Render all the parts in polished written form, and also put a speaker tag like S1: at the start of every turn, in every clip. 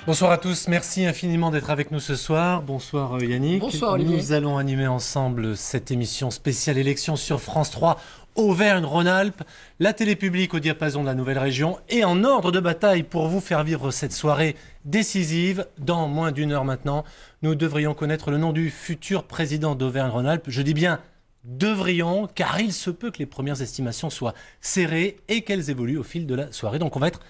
S1: Bonsoir à tous, merci infiniment d'être avec nous ce soir. Bonsoir Yannick.
S2: Bonsoir Olivier.
S1: Nous allons animer ensemble cette émission spéciale élection sur France 3, Auvergne-Rhône-Alpes, la télé publique au diapason de la nouvelle région et en ordre de bataille pour vous faire vivre cette soirée décisive. Dans moins d'une heure maintenant, nous devrions connaître le nom du futur président d'Auvergne-Rhône-Alpes. Je dis bien devrions, car il se peut que les premières estimations soient serrées et qu'elles évoluent au fil de la soirée. Donc on va être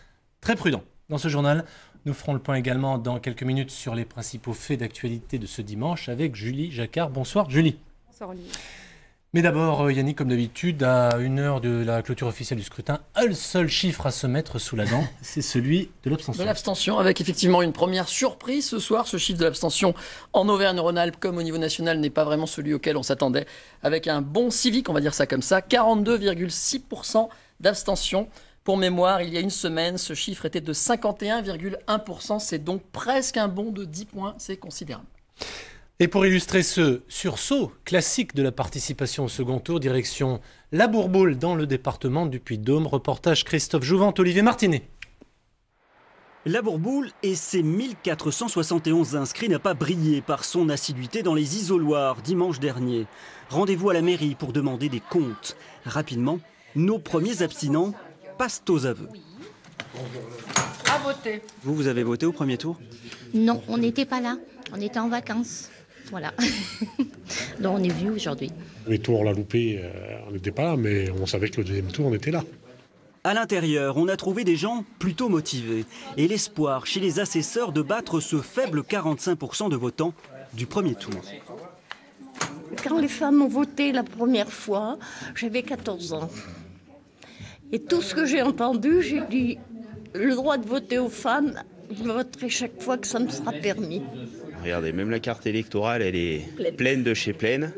S1: très prudent dans ce journal. Nous ferons le point également dans quelques minutes sur les principaux faits d'actualité de ce dimanche avec Julie Jacquard. Bonsoir Julie.
S3: Bonsoir Olivier.
S1: Mais d'abord Yannick, comme d'habitude, à une heure de la clôture officielle du scrutin, un seul chiffre à se mettre sous la dent, c'est celui de l'abstention.
S2: De l'abstention, avec effectivement une première surprise ce soir. Ce chiffre de l'abstention en Auvergne-Rhône-Alpes comme au niveau national n'est pas vraiment celui auquel on s'attendait. Avec un bon civique, on va dire ça comme ça, 42,6% d'abstention. Pour mémoire, il y a une semaine, ce chiffre était de 51,1%. C'est donc presque un bond de 10 points. C'est considérable.
S1: Et pour illustrer ce sursaut classique de la participation au second tour, direction La Bourboule dans le département du Puy-de-Dôme. Reportage Christophe Jouvent, Olivier Martinet.
S4: La Bourboule et ses 1471 inscrits n'a pas brillé par son assiduité dans les isoloirs dimanche dernier. Rendez-vous à la mairie pour demander des comptes. Rapidement, nos premiers abstinents passent aux aveux.
S2: À voter.
S4: Vous avez voté au premier tour?
S5: Non, on n'était pas là. On était en vacances. Voilà. Donc on est venu aujourd'hui.
S6: Les tours, on l'a loupé, on n'était pas là, mais on savait que le deuxième tour, on était là.
S4: À l'intérieur, on a trouvé des gens plutôt motivés. Et l'espoir chez les assesseurs de battre ce faible 45% de votants du premier tour.
S5: Quand les femmes ont voté la première fois, j'avais 14 ans. Et tout ce que j'ai entendu, j'ai dit, le droit de voter aux femmes, je voterai chaque fois que ça me sera permis.
S7: Regardez, même la carte électorale, elle est pleine de chez pleine.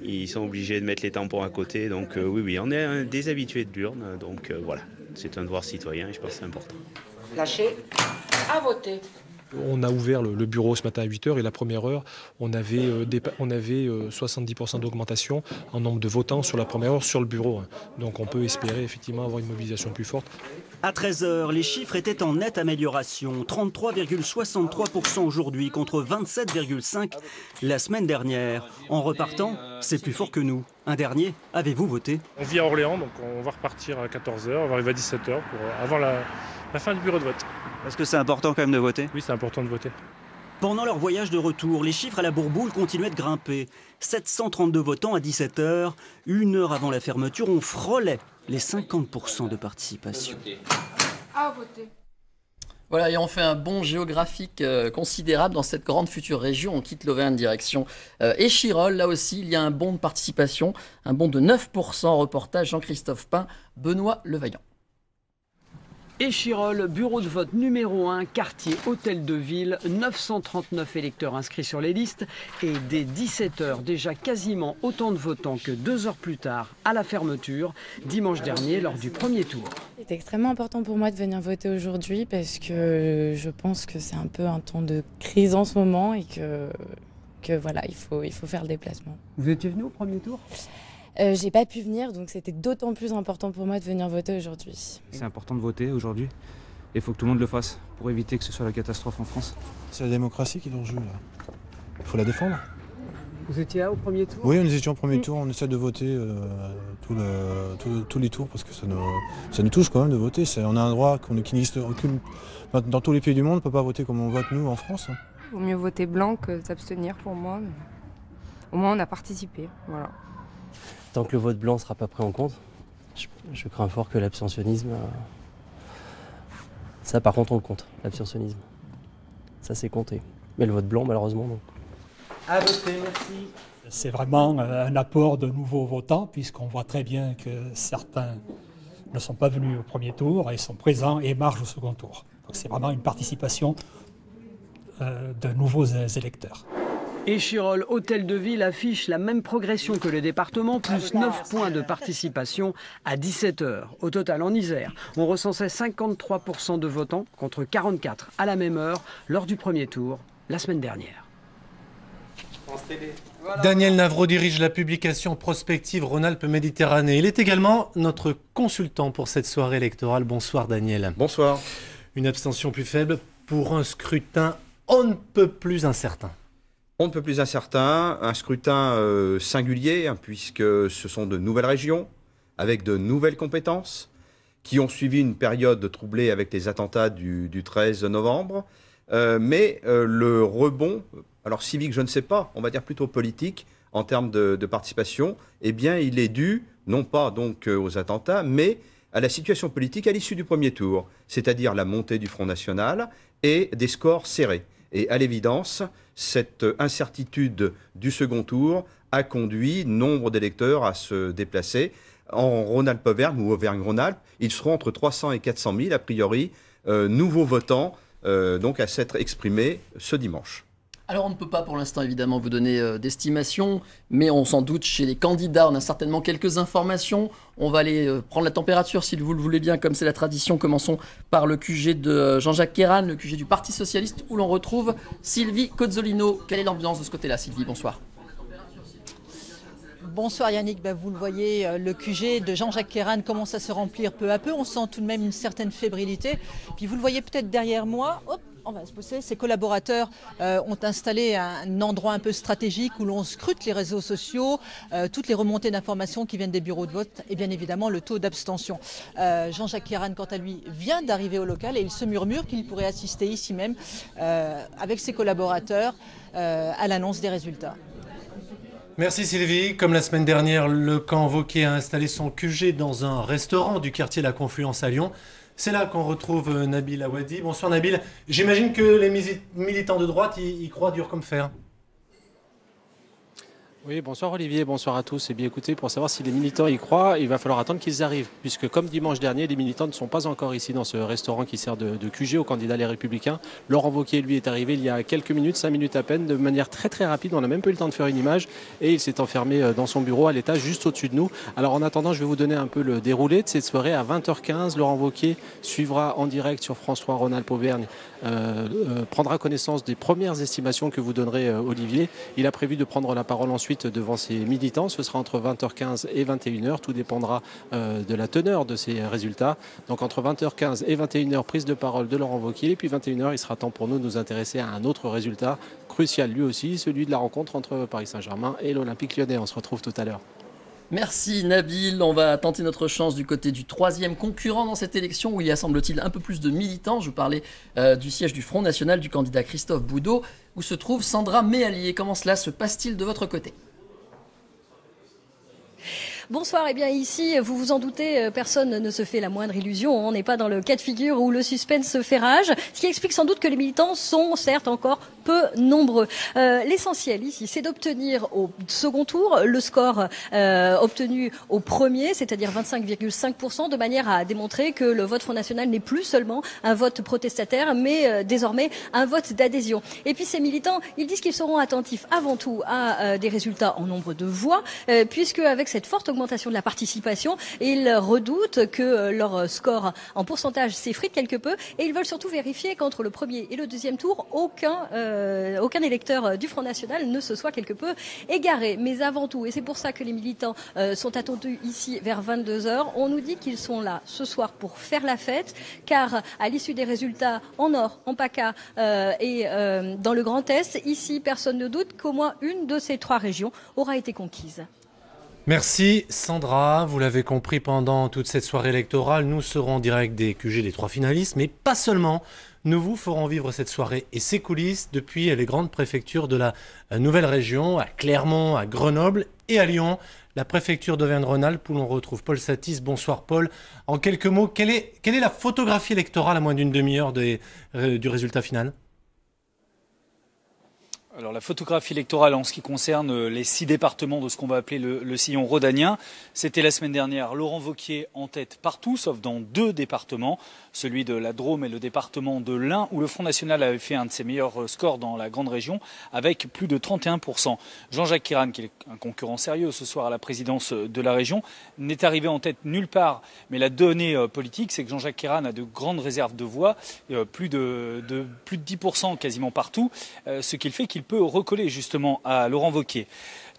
S7: Ils sont obligés de mettre les tampons à côté. Donc oui, on est des habitués de l'urne. Donc voilà, c'est un devoir citoyen et je pense que c'est important.
S2: Lâchez. À voter.
S8: On a ouvert le bureau ce matin à 8h et la première heure, on avait 70% d'augmentation en nombre de votants sur la première heure sur le bureau. Donc on peut espérer effectivement avoir une mobilisation plus forte.
S4: À 13h, les chiffres étaient en nette amélioration. 33,63% aujourd'hui contre 27,5% la semaine dernière. En repartant, c'est plus fort que nous. Un dernier, avez-vous voté?
S9: On vit à Orléans, donc on va repartir à 14h, on va arriver à 17h avant la fin du bureau de vote.
S4: Est-ce que c'est important quand même de voter?
S9: Oui, c'est important de voter.
S4: Pendant leur voyage de retour, les chiffres à la Bourboule continuaient de grimper. 732 votants à 17h. Une heure avant la fermeture, on frôlait les 50% de participation.
S2: À voter. Voilà, et on fait un bond géographique considérable dans cette grande future région. On quitte l'Auvergne direction Échirolles. Là aussi, il y a un bond de participation, un bond de 9%. Reportage Jean-Christophe Pain, Benoît Levaillant.
S10: Échirolles, bureau de vote numéro 1, quartier Hôtel de Ville, 939 électeurs inscrits sur les listes et dès 17h, déjà quasiment autant de votants que 2 heures plus tard à la fermeture, dimanche dernier lors du premier tour.
S3: C'est extrêmement important pour moi de venir voter aujourd'hui parce que je pense que c'est un peu un temps de crise en ce moment et que voilà, il faut faire le déplacement.
S10: Vous étiez venu au premier tour ?
S3: J'ai pas pu venir, donc c'était d'autant plus important pour moi de venir voter aujourd'hui.
S11: C'est important de voter aujourd'hui, et il faut que tout le monde le fasse pour éviter que ce soit la catastrophe en France.
S12: C'est la démocratie qui est en jeu là. Il faut la défendre.
S10: Vous étiez là au premier tour?
S12: Oui, on était au premier tour, on essaie de voter tous les tours parce que ça nous touche quand même de voter. On a un droit qui n'existe aucune. Dans tous les pays du monde, on ne peut pas voter comme on vote nous en France.
S13: Il vaut mieux voter blanc que s'abstenir pour moi. Mais au moins on a participé. Voilà.
S14: Tant que le vote blanc ne sera pas pris en compte, je crains fort que l'abstentionnisme... Ça par contre on le compte, l'abstentionnisme. Ça c'est compté. Mais le vote blanc malheureusement non.
S15: À voter, merci. C'est vraiment un apport de nouveaux votants puisqu'on voit très bien que certains ne sont pas venus au premier tour et sont présents et marchent au second tour. Donc c'est vraiment une participation de nouveaux électeurs.
S10: Échirolles, Hôtel de Ville affiche la même progression que le département, plus 9 points de participation à 17h. Au total, en Isère, on recensait 53% de votants contre 44% à la même heure lors du premier tour la semaine dernière.
S1: Daniel Navreau dirige la publication prospective Rhône-Alpes Méditerranée. Il est également notre consultant pour cette soirée électorale. Bonsoir Daniel.
S16: Bonsoir.
S1: Une abstention plus faible, pour un scrutin on ne peut plus incertain.
S16: On ne peut plus incertain, un scrutin singulier, hein, puisque ce sont de nouvelles régions, avec de nouvelles compétences, qui ont suivi une période troublée avec les attentats du 13 novembre. Mais le rebond, alors civique je ne sais pas, on va dire plutôt politique, en termes de participation, eh bien il est dû, non pas donc aux attentats, mais à la situation politique à l'issue du premier tour, c'est-à-dire la montée du Front National et des scores serrés. Et à l'évidence, cette incertitude du second tour a conduit nombre d'électeurs à se déplacer. En Rhône-Alpes-Auvergne ou Auvergne-Rhône-Alpes, ils seront entre 300 et 400 000, a priori, nouveaux votants, donc à s'être exprimés ce dimanche.
S2: Alors on ne peut pas pour l'instant évidemment vous donner d'estimation, mais on s'en doute chez les candidats, on a certainement quelques informations. On va aller prendre la température si vous le voulez bien, comme c'est la tradition. Commençons par le QG de Jean-Jacques Queyran, le QG du Parti Socialiste, où l'on retrouve Sylvie Cozzolino. Quelle est l'ambiance de ce côté-là, Sylvie? Bonsoir.
S17: Bonsoir Yannick, vous le voyez, le QG de Jean-Jacques Queyran commence à se remplir peu à peu. On sent tout de même une certaine fébrilité. Puis vous le voyez peut-être derrière moi. Hop, on va se pousser. Ses collaborateurs ont installé un endroit un peu stratégique où l'on scrute les réseaux sociaux, toutes les remontées d'informations qui viennent des bureaux de vote et bien évidemment le taux d'abstention. Jean-Jacques Queyran, quant à lui, vient d'arriver au local et il se murmure qu'il pourrait assister ici même avec ses collaborateurs à l'annonce des résultats.
S1: Merci Sylvie. Comme la semaine dernière, le camp Wauquiez a installé son QG dans un restaurant du quartier La Confluence à Lyon. C'est là qu'on retrouve Nabil Awadi. Bonsoir Nabil. J'imagine que les militants de droite y croient dur comme fer.
S18: Oui, bonsoir Olivier, bonsoir à tous. Et bien écoutez, pour savoir si les militants y croient, il va falloir attendre qu'ils arrivent, puisque comme dimanche dernier, les militants ne sont pas encore ici dans ce restaurant qui sert de QG aux candidats Les Républicains. Laurent Wauquiez, lui, est arrivé il y a quelques minutes, 5 minutes à peine, de manière très très rapide. On n'a même pas eu le temps de faire une image et il s'est enfermé dans son bureau à l'étage juste au-dessus de nous. Alors en attendant, je vais vous donner un peu le déroulé de cette soirée. À 20h15, Laurent Wauquiez suivra en direct sur France 3 Rhône-Alpes-Auvergne, prendra connaissance des premières estimations que vous donnerez Olivier. Il a prévu de prendre la parole ensuite devant ses militants. Ce sera entre 20h15 et 21h. Tout dépendra de la teneur de ces résultats. Donc entre 20h15 et 21h, prise de parole de Laurent Wauquiez. Et puis 21h, il sera temps pour nous de nous intéresser à un autre résultat crucial lui aussi, celui de la rencontre entre Paris Saint-Germain et l'Olympique Lyonnais. On se retrouve tout à l'heure.
S2: Merci Nabil, on va tenter notre chance du côté du troisième concurrent dans cette élection où il y a semble-t-il un peu plus de militants. Je parlais du siège du Front National du candidat Christophe Boudot où se trouve Sandra Méallier. Comment cela se passe-t-il de votre côté ?
S19: Bonsoir, eh bien ici, vous vous en doutez, personne ne se fait la moindre illusion, on n'est pas dans le cas de figure où le suspense fait rage, ce qui explique sans doute que les militants sont certes encore peu nombreux. L'essentiel ici, c'est d'obtenir au second tour le score obtenu au premier, c'est-à-dire 25,5%, de manière à démontrer que le vote Front National n'est plus seulement un vote protestataire, mais désormais un vote d'adhésion. Et puis ces militants, ils disent qu'ils seront attentifs avant tout à des résultats en nombre de voix, puisque avec cette forte augmentation de la participation, ils redoutent que leur score en pourcentage s'effrite quelque peu, et ils veulent surtout vérifier qu'entre le premier et le deuxième tour, aucun électeur du Front National ne se soit quelque peu égaré. Mais avant tout, et c'est pour ça que les militants sont attendus ici vers 22h, on nous dit qu'ils sont là ce soir pour faire la fête, car à l'issue des résultats en Nord, en PACA et dans le Grand Est, ici personne ne doute qu'au moins une de ces trois régions aura été conquise.
S1: Merci Sandra, vous l'avez compris, pendant toute cette soirée électorale, nous serons en direct des QG des trois finalistes, mais pas seulement. Nous vous ferons vivre cette soirée et ses coulisses depuis les grandes préfectures de la nouvelle région, à Clermont, à Grenoble et à Lyon. La préfecture d'Auvergne-Rhône-Alpes où l'on retrouve Paul Satis. Bonsoir Paul. En quelques mots, quelle est la photographie électorale à moins d'une demi-heure du résultat final ?
S20: Alors la photographie électorale en ce qui concerne les 6 départements de ce qu'on va appeler le sillon rhodanien, c'était la semaine dernière Laurent Wauquiez en tête partout, sauf dans 2 départements, celui de la Drôme et le département de l'Ain, où le Front National avait fait un de ses meilleurs scores dans la grande région, avec plus de 31%. Jean-Jacques Queyran, qui est un concurrent sérieux ce soir à la présidence de la région, n'est arrivé en tête nulle part. Mais la donnée politique, c'est que Jean-Jacques Queyran a de grandes réserves de voix, plus de 10% quasiment partout, ce qui fait qu'il peut recoller justement à Laurent Wauquiez.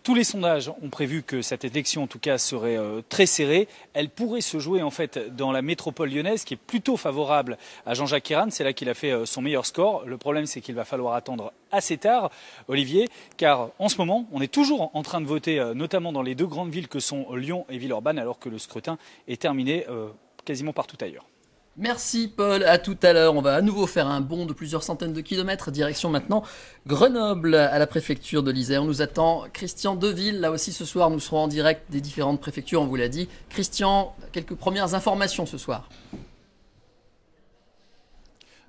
S20: Tous les sondages ont prévu que cette élection, en tout cas, serait très serrée. Elle pourrait se jouer, en fait, dans la métropole lyonnaise, qui est plutôt favorable à Jean-Jacques Ayrault. C'est là qu'il a fait son meilleur score. Le problème, c'est qu'il va falloir attendre assez tard, Olivier, car en ce moment, on est toujours en train de voter, notamment dans les deux grandes villes que sont Lyon et Villeurbanne, alors que le scrutin est terminé quasiment partout ailleurs.
S2: Merci Paul, à tout à l'heure. On va à nouveau faire un bond de plusieurs centaines de kilomètres, direction maintenant Grenoble, à la préfecture de l'Isère. On nous attend Christian Deville. Là aussi ce soir, nous serons en direct des différentes préfectures, on vous l'a dit. Christian, quelques premières informations ce soir.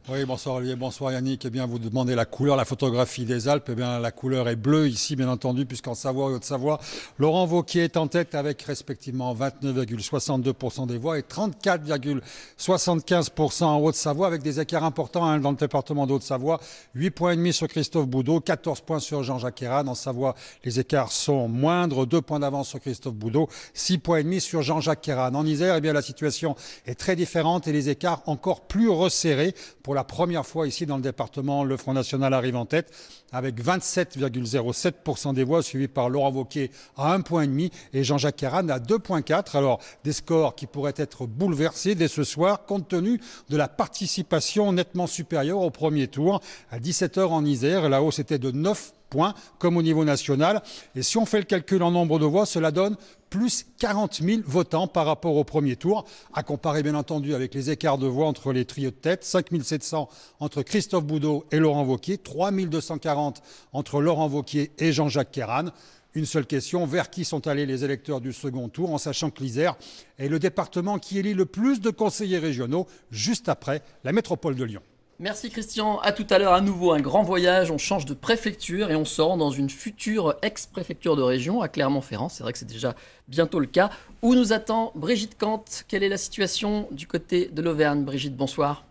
S21: Oui, bonsoir Olivier, bonsoir Yannick. Eh bien, vous demandez la couleur, la photographie des Alpes. Eh bien, la couleur est bleue ici, bien entendu, puisqu'en Savoie et Haute-Savoie, Laurent Wauquiez est en tête avec respectivement 29,62% des voix et 34,75% en Haute-Savoie, avec des écarts importants dans le département de Haute-Savoie. 8,5 points sur Christophe Boudot, 14 points sur Jean-Jacques Ayrault. En Savoie, les écarts sont moindres, 2 points d'avance sur Christophe Boudot, 6,5 points sur Jean-Jacques Ayrault. En Isère, eh bien, la situation est très différente et les écarts encore plus resserrés. Pour la première fois ici dans le département, le Front National arrive en tête avec 27,07% des voix, suivi par Laurent Wauquiez à 1,5 points et Jean-Jacques Ayrault à 2,4 points. Alors, des scores qui pourraient être bouleversés dès ce soir, compte tenu de la participation nettement supérieure au premier tour. À 17h en Isère, la hausse était de 9 points, comme au niveau national. Et si on fait le calcul en nombre de voix, cela donne plus 40 000 votants par rapport au premier tour, à comparer bien entendu avec les écarts de voix entre les trios de tête, 5 700 entre Christophe Boudot et Laurent Wauquiez, 3 240 entre Laurent Wauquiez et Jean-Jacques Ayrault. Une seule question, vers qui sont allés les électeurs du second tour, en sachant que l'Isère est le département qui élit le plus de conseillers régionaux, juste après la métropole de Lyon.
S2: Merci Christian, à tout à l'heure. À nouveau un grand voyage, on change de préfecture et on sort dans une future ex-préfecture de région à Clermont-Ferrand. C'est vrai que c'est déjà bientôt le cas. Où nous attend Brigitte Kant? Quelle est la situation du côté de l'Auvergne? Brigitte, bonsoir.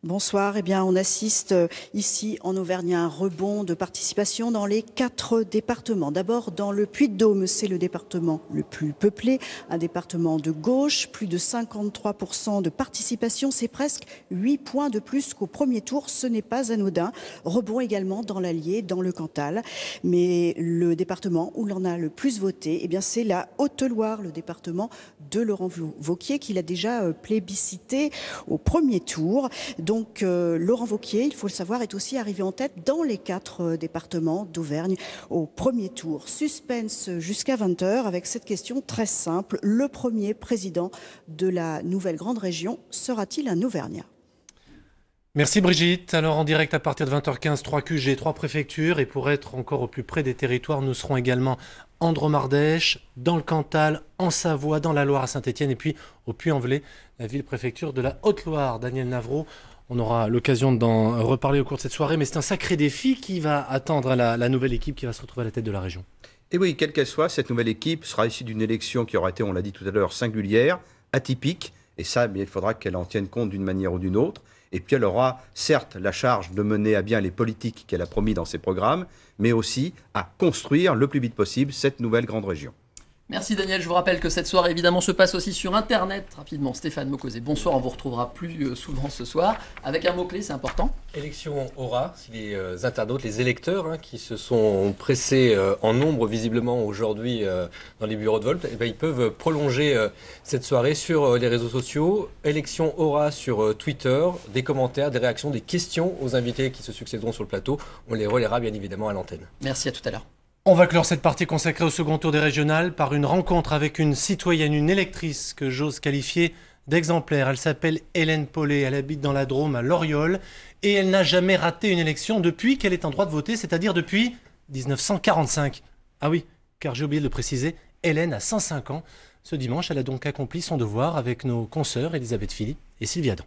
S22: Bonsoir, eh bien on assiste ici en Auvergne à un rebond de participation dans les 4 départements. D'abord dans le Puy-de-Dôme, c'est le département le plus peuplé, un département de gauche, plus de 53% de participation, c'est presque 8 points de plus qu'au premier tour, ce n'est pas anodin. Rebond également dans l'Allier, dans le Cantal, mais le département où l'on a le plus voté, eh bien c'est la Haute-Loire, le département de Laurent Wauquiez qu'il a déjà plébiscité au premier tour. Donc Laurent Wauquiez, il faut le savoir, est aussi arrivé en tête dans les 4 départements d'Auvergne au premier tour. Suspense jusqu'à 20h avec cette question très simple. Le premier président de la nouvelle grande région sera-t-il un Auvergnat?
S1: Merci Brigitte. Alors en direct à partir de 20h15, 3 QG, 3 préfectures. Et pour être encore au plus près des territoires, nous serons également en Drôme-Ardèche, dans le Cantal, en Savoie, dans la Loire à Saint-Étienne et puis au Puy-en-Velay, la ville-préfecture de la Haute-Loire. Daniel Navreau, on aura l'occasion d'en reparler au cours de cette soirée, mais c'est un sacré défi qui va attendre la nouvelle équipe qui va se retrouver à la tête de la région.
S16: Et oui, quelle qu'elle soit, cette nouvelle équipe sera issue d'une élection qui aura été, on l'a dit tout à l'heure, singulière, atypique, et ça, bien, il faudra qu'elle en tienne compte d'une manière ou d'une autre. Et puis elle aura certes la charge de mener à bien les politiques qu'elle a promis dans ses programmes, mais aussi à construire le plus vite possible cette nouvelle grande région.
S2: Merci Daniel, je vous rappelle que cette soirée évidemment se passe aussi sur Internet. Rapidement, Stéphane Mocosé, bonsoir, on vous retrouvera plus souvent ce soir. Avec un mot-clé, c'est important.
S23: Élection aura, si les internautes, les électeurs qui se sont pressés en nombre visiblement aujourd'hui dans les bureaux de vote, ils peuvent prolonger cette soirée sur les réseaux sociaux. Élection aura sur Twitter, des commentaires, des réactions, des questions aux invités qui se succéderont sur le plateau. On les relaiera bien évidemment à l'antenne.
S2: Merci, à tout à l'heure.
S1: On va clore cette partie consacrée au second tour des régionales par une rencontre avec une citoyenne, une électrice que j'ose qualifier d'exemplaire. Elle s'appelle Hélène Paulet, elle habite dans la Drôme à Loriol et elle n'a jamais raté une élection depuis qu'elle est en droit de voter, c'est-à-dire depuis 1945. Ah oui, car j'ai oublié de le préciser, Hélène a 105 ans. Ce dimanche, elle a donc accompli son devoir avec nos consoeurs Elisabeth Philippe et Sylvie Adam.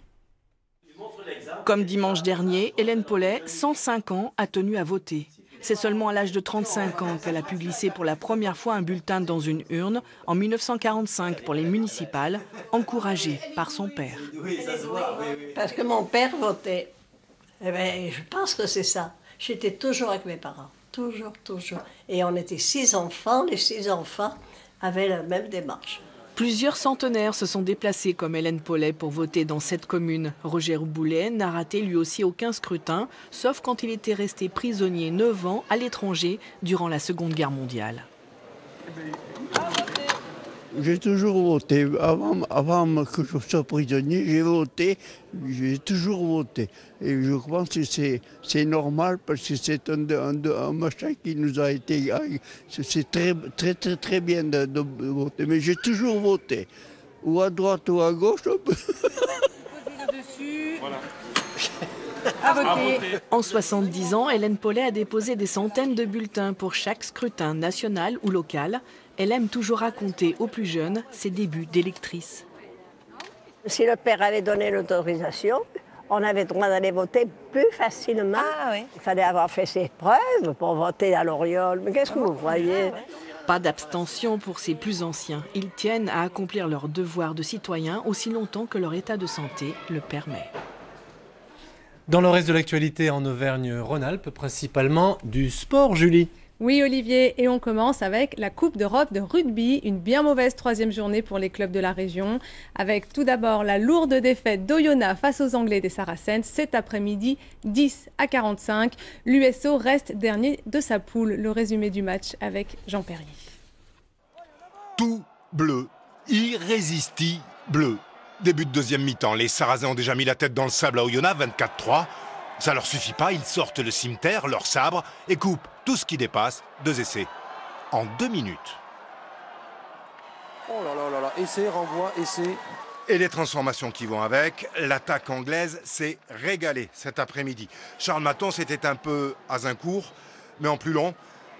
S24: Comme dimanche dernier, Hélène Paulet, 105 ans, a tenu à voter. C'est seulement à l'âge de 35 ans qu'elle a pu glisser pour la première fois un bulletin dans une urne en 1945 pour les municipales, encouragée par son père.
S25: Parce que mon père votait. Eh bien, je pense que c'est ça. J'étais toujours avec mes parents. Toujours, toujours. Et on était 6 enfants. Les 6 enfants avaient la même démarche.
S24: Plusieurs centenaires se sont déplacés comme Hélène Paulet pour voter dans cette commune. Roger Boulet n'a raté lui aussi aucun scrutin, sauf quand il était resté prisonnier 9 ans à l'étranger durant la Seconde Guerre mondiale.
S5: J'ai toujours voté. Avant que je sois prisonnier, j'ai toujours voté. Et je pense que c'est normal parce que c'est un machin qui nous a été... C'est très bien de voter. Mais j'ai toujours voté. Ou à droite ou à gauche.
S24: En 70 ans, Hélène Paulet a déposé des centaines de bulletins pour chaque scrutin national ou local. Elle aime toujours raconter aux plus jeunes ses débuts d'électrice.
S25: Si le père avait donné l'autorisation, on avait le droit d'aller voter plus facilement. Il fallait avoir fait ses preuves pour voter à l'Oriole. Mais qu'est-ce que vous croyez?
S24: Pas d'abstention pour ces plus anciens. Ils tiennent à accomplir leur devoir de citoyen aussi longtemps que leur état de santé le permet.
S1: Dans le reste de l'actualité en Auvergne-Rhône-Alpes, principalement du sport, Julie.
S6: Oui Olivier, et on commence avec la Coupe d'Europe de rugby, une bien mauvaise troisième journée pour les clubs de la région, avec tout d'abord la lourde défaite d'Oyonnax face aux Anglais des Saracens cet après-midi, 10-45. L'USO reste dernier de sa poule. Le résumé du match avec Jean Perrier.
S7: Tout bleu, irrésistible. Début de deuxième mi-temps, les Sarrasins ont déjà mis la tête dans le sable à Oyonnax, 24-3. Ça leur suffit pas, ils sortent le cimeterre, leur sabre, et coupent tout ce qui dépasse, 2 essais, en 2 minutes.
S18: Oh là là là là, essai, renvoi, essai.
S7: Et les transformations qui vont avec, l'attaque anglaise s'est régalée cet après-midi. Charles Maton, c'était un peu à Azincourt, mais en plus long.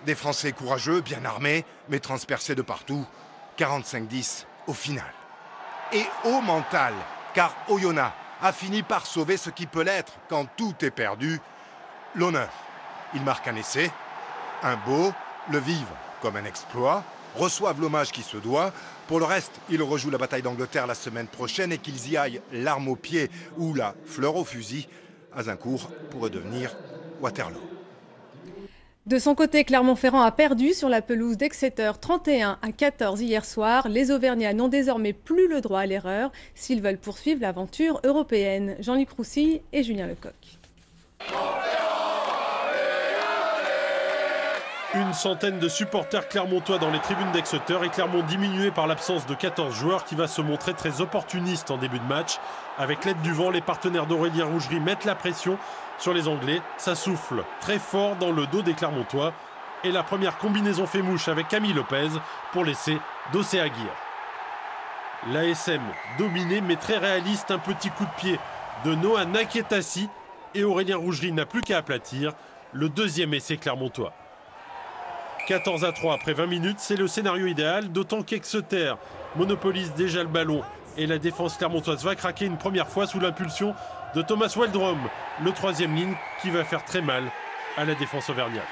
S7: Des Français courageux, bien armés, mais transpercés de partout. 45-10 au final. Et au mental, car Oyonnax a fini par sauver ce qui peut l'être quand tout est perdu, l'honneur. Ils marquent un essai, un beau, le vivent comme un exploit, reçoivent l'hommage qui se doit. Pour le reste, ils rejouent la bataille d'Angleterre la semaine prochaine et qu'ils y aillent l'arme au pied ou la fleur au fusil, Azincourt pourrait devenir Waterloo.
S6: De son côté, Clermont-Ferrand a perdu sur la pelouse d'Exeter 31-14 hier soir. Les Auvergnats n'ont désormais plus le droit à l'erreur s'ils veulent poursuivre l'aventure européenne. Jean-Luc Roussy et Julien Lecoq.
S8: Une centaine de supporters clermontois dans les tribunes d'Exeter et Clermont diminué par l'absence de 14 joueurs qui va se montrer très opportuniste en début de match. Avec l'aide du vent, les partenaires d'Aurélien Rougerie mettent la pression sur les Anglais. Ça souffle très fort dans le dos des Clermontois. Et la première combinaison fait mouche avec Camille Lopez pour l'essai d'Océ Aguirre. L'ASM dominé mais très réaliste, un petit coup de pied de Noah Naketassi et Aurélien Rougerie n'a plus qu'à aplatir le deuxième essai clermontois. 14-3 après 20 minutes, c'est le scénario idéal, d'autant qu'Exeter monopolise déjà le ballon et la défense clermontoise va craquer une première fois sous l'impulsion de Thomas Weldrom, le troisième ligne qui va faire très mal à la défense auvergnate.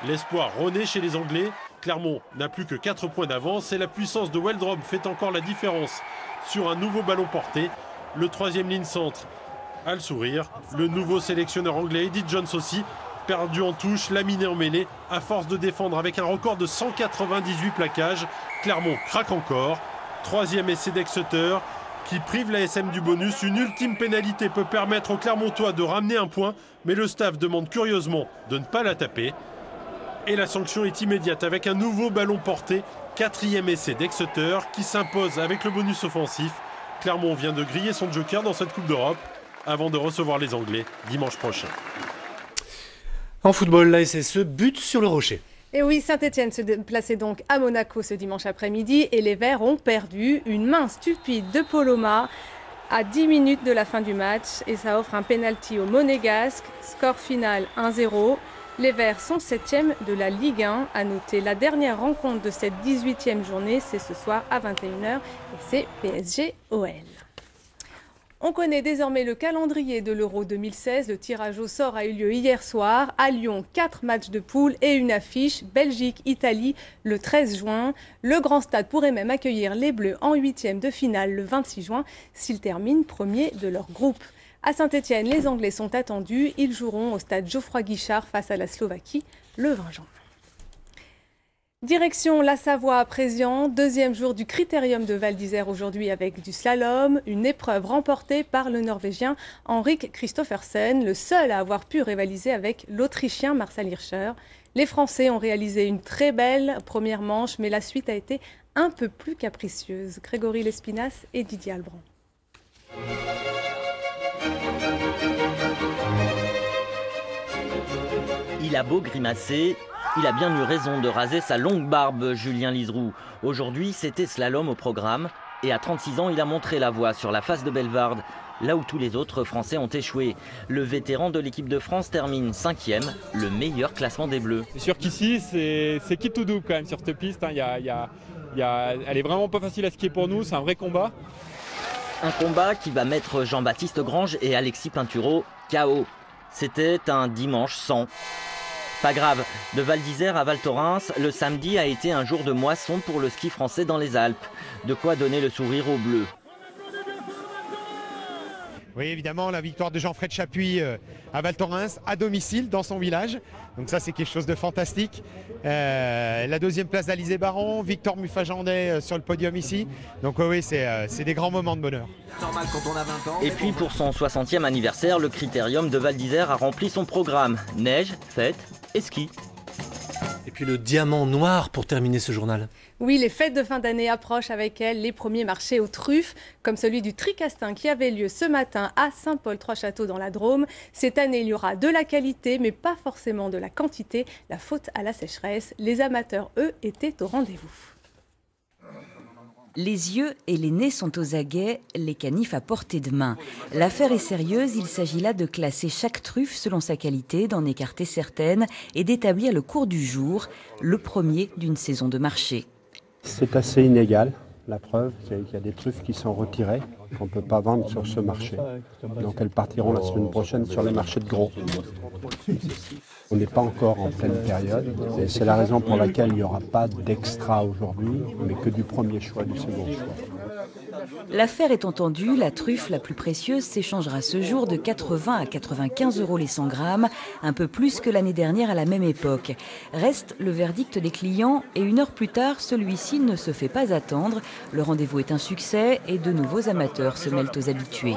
S8: L'espoir renaît chez les Anglais, Clermont n'a plus que 4 points d'avance et la puissance de Weldrom fait encore la différence sur un nouveau ballon porté. Le troisième ligne centre a le sourire, le nouveau sélectionneur anglais Eddie Jones aussi, perdu en touche, laminé en mêlée, à force de défendre avec un record de 198 plaquages. Clermont craque encore. Troisième essai d'Exeter qui prive la SM du bonus. Une ultime pénalité peut permettre aux Clermontois de ramener un point, mais le staff demande curieusement de ne pas la taper. Et la sanction est immédiate avec un nouveau ballon porté. Quatrième essai d'Exeter qui s'impose avec le bonus offensif. Clermont vient de griller son joker dans cette Coupe d'Europe avant de recevoir les Anglais dimanche prochain.
S1: En football, la SSE bute sur le Rocher.
S6: Et oui, Saint-Etienne se déplaçait donc à Monaco ce dimanche après-midi et les Verts ont perdu une main stupide de Poloma à 10 minutes de la fin du match et ça offre un pénalty au Monégasque. Score final 1-0. Les Verts sont 7e de la Ligue 1. À noter la dernière rencontre de cette 18e journée, c'est ce soir à 21h et c'est PSG-OL. On connaît désormais le calendrier de l'Euro 2016. Le tirage au sort a eu lieu hier soir. À Lyon, 4 matchs de poule et une affiche. Belgique-Italie le 13 juin. Le Grand Stade pourrait même accueillir les Bleus en 8e de finale le 26 juin s'ils terminent premiers de leur groupe. À Saint-Etienne, les Anglais sont attendus. Ils joueront au stade Geoffroy Guichard face à la Slovaquie le 20 juin. Direction la Savoie à présent, deuxième jour du Critérium de Val d'Isère aujourd'hui avec du slalom, une épreuve remportée par le Norvégien Henrik Kristoffersen, le seul à avoir pu rivaliser avec l'Autrichien Marcel Hirscher. Les Français ont réalisé une très belle première manche, mais la suite a été un peu plus capricieuse. Grégory Lespinasse et Didier Albrand.
S3: Il a beau grimacer, il a bien eu raison de raser sa longue barbe, Julien Liseroux. Aujourd'hui, c'était slalom au programme et à 36 ans, il a montré la voie sur la face de Bellevarde, là où tous les autres Français ont échoué. Le vétéran de l'équipe de France termine 5e, le meilleur classement des Bleus.
S4: C'est sûr qu'ici, c'est qui tout double quand même sur cette piste. Hein. Elle est vraiment pas facile à skier pour nous, c'est un vrai combat.
S3: Un combat qui va mettre Jean-Baptiste Grange et Alexis Pinturo KO. C'était un dimanche sans. Pas grave, de Val d'Isère à Val Thorens, le samedi a été un jour de moisson pour le ski français dans les Alpes. De quoi donner le sourire aux Bleus.
S9: Oui, évidemment, la victoire de Jean-Fred Chapuis à Val Thorens, à domicile, dans son village. Donc ça, c'est quelque chose de fantastique. La deuxième place d'Alizé Baron, Victor Muffajandet sur le podium ici. Donc oui, c'est des grands moments de bonheur.
S3: Normal quand on a 20 ans. Et puis pour son 60e anniversaire, le Critérium de Val d'Isère a rempli son programme. Neige, fête et ski.
S1: Et puis le diamant noir pour terminer ce journal.
S6: Oui, les fêtes de fin d'année approchent avec elles les premiers marchés aux truffes, comme celui du Tricastin qui avait lieu ce matin à Saint-Paul-Trois-Châteaux dans la Drôme. Cette année, il y aura de la qualité, mais pas forcément de la quantité. La faute à la sécheresse. Les amateurs, eux, étaient au rendez-vous.
S11: Les yeux et les nez sont aux aguets, les canifs à portée de main. L'affaire est sérieuse, il s'agit là de classer chaque truffe selon sa qualité, d'en écarter certaines et d'établir le cours du jour, le premier d'une saison de marché.
S12: C'est assez inégal, la preuve, c'est qu'il y a des truffes qui sont retirées, qu'on ne peut pas vendre sur ce marché. Donc elles partiront la semaine prochaine sur les marchés de gros. On n'est pas encore en pleine période, et c'est la raison pour laquelle il n'y aura pas d'extra aujourd'hui, mais que du premier choix, du second choix.
S11: L'affaire est entendue, la truffe la plus précieuse s'échangera ce jour de 80 à 95 € les 100 grammes, un peu plus que l'année dernière à la même époque. Reste le verdict des clients et une heure plus tard, celui-ci ne se fait pas attendre. Le rendez-vous est un succès et de nouveaux amateurs se mêlent aux habitués.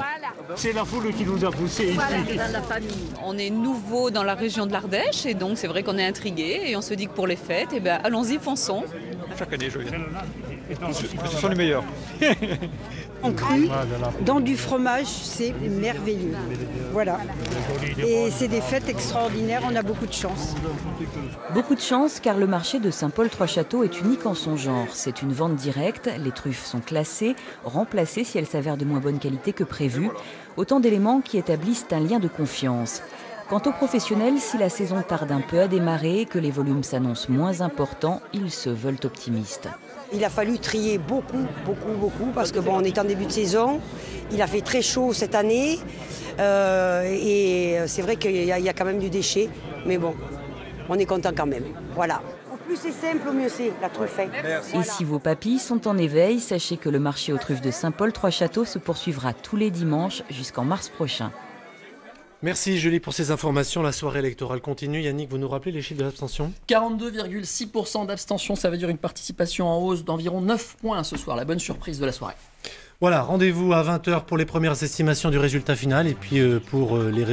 S26: C'est la foule qui nous a poussés ici.
S27: Dans la famille. On est nouveau dans la région de l'Ardèche et donc c'est vrai qu'on est intrigué et on se dit que pour les fêtes, eh ben, allons-y, fonçons.
S26: Chaque année, je viens. Ce sont les meilleurs.
S28: En cru, dans du fromage, c'est merveilleux. Voilà. Et c'est des fêtes extraordinaires, on a beaucoup de chance.
S11: Beaucoup de chance car le marché de Saint-Paul-Trois-Châteaux est unique en son genre. C'est une vente directe, les truffes sont classées, remplacées si elles s'avèrent de moins bonne qualité que prévu. Autant d'éléments qui établissent un lien de confiance. Quant aux professionnels, si la saison tarde un peu à démarrer et que les volumes s'annoncent moins importants, ils se veulent optimistes.
S28: Il a fallu trier beaucoup, parce que bon, on est en début de saison. Il a fait très chaud cette année et c'est vrai qu'il y a quand même du déchet, mais bon, on est content quand même. Voilà. Au plus c'est simple, au mieux c'est la truffe.
S11: Et si vos papilles sont en éveil, sachez que le marché aux truffes de Saint-Paul-Trois-Châteaux se poursuivra tous les dimanches jusqu'en mars prochain.
S1: Merci Julie pour ces informations. La soirée électorale continue. Yannick, vous nous rappelez les chiffres de l'abstention ?
S2: 42,6% d'abstention, ça veut dire une participation en hausse d'environ 9 points ce soir. La bonne surprise de la soirée.
S1: Voilà, rendez-vous à 20h pour les premières estimations du résultat final et puis pour les résultats.